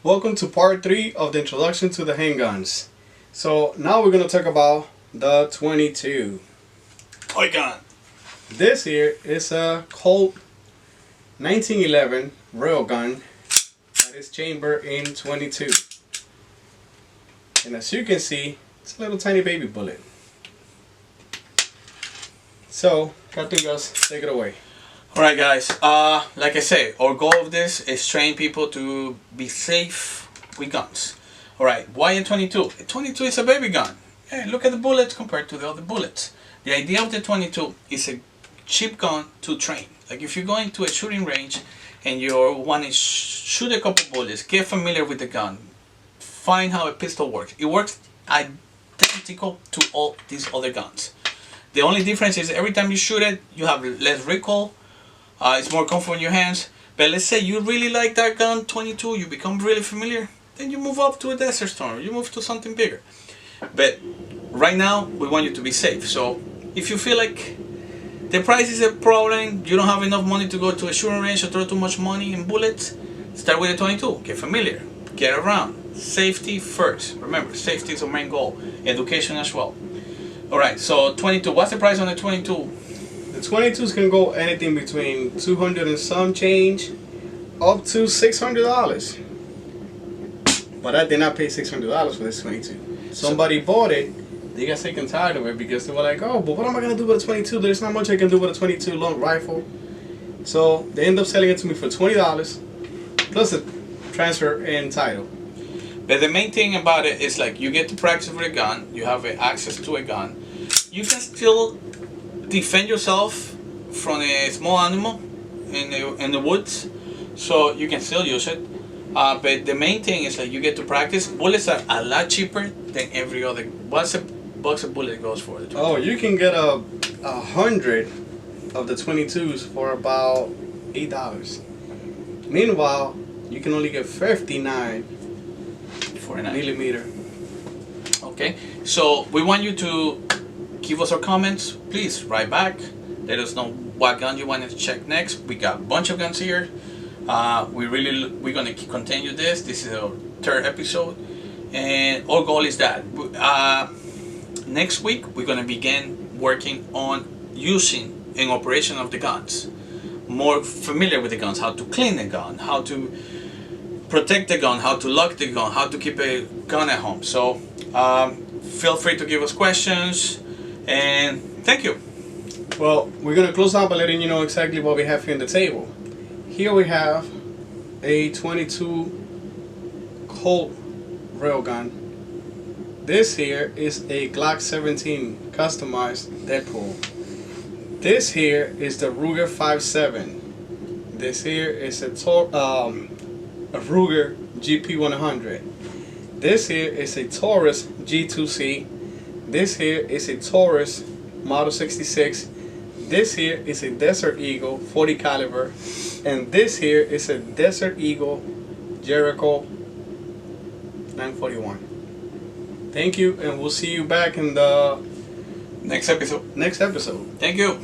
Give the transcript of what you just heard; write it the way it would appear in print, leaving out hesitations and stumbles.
Welcome to part 3 of the introduction to the handguns. So now we're going to talk about the 22. Toy gun. This here is a Colt 1911 railgun that is chambered in 22. And as you can see, it's a little tiny baby bullet. So, Cartungas, take it away. Alright guys, like I say, our goal of this is train people to be safe with guns. Alright, why a 22? A 22 is a baby gun. Hey, look at the bullets compared to the other bullets. The idea of the 22 is a cheap gun to train. Like if you're going to a shooting range and you want to shoot a couple bullets, get familiar with the gun, find how a pistol works. It works identical to all these other guns. The only difference is every time you shoot it, you have less recoil. It's more comfortable in your hands. But let's say you really like that gun, 22, you become really familiar, then you move up to a Desert Storm, you move to something bigger. But right now, we want you to be safe. So if you feel like the price is a problem, you don't have enough money to go to a shooting range or throw too much money in bullets, start with a 22. Get familiar, get around. Safety first. Remember, safety is our main goal. Education as well. Alright, so 22. What's the price on the 22? The 22s can go anything between 200 and some change up to $600. But I did not pay $600 for this 22. Somebody bought it, they got sick and tired of it because they were like, oh, but what am I going to do with a 22? There's not much I can do with a 22 long rifle. So they end up selling it to me for $20 plus a transfer and title. But the main thing about it is like you get to practice with a gun, you have access to a gun, you can still defend yourself from a small animal in the woods, so you can still use it. But the main thing is like you get to practice. Bullets are a lot cheaper than every other. What's a box of bullet goes for? Oh, you can get 100 of the 22s for about $8. Meanwhile, you can only get 59 millimeter. Okay, so we want you to give us our comments. Please write back. Let us know what gun you want to check next. We got a bunch of guns here. We're gonna continue this. This is our 3rd episode, and our goal is that next week we're gonna begin working on using and operation of the guns. More familiar with the guns, how to clean the gun, how to protect the gun, how to lock the gun, how to keep a gun at home. So feel free to give us questions, and thank you. Well, we're going to close out by letting you know exactly what we have here on the table. Here we have a 22 Colt railgun. This here is a Glock 17 customized Deadpool. This here is the Ruger 5.7. This here is a Ruger GP100. This here is a Taurus G2C. This here is a Taurus Model 66. This here is a Desert Eagle 40 caliber, and this here is a Desert Eagle Jericho 941. Thank you, and we'll see you back in the Next episode. next episode. Thank you.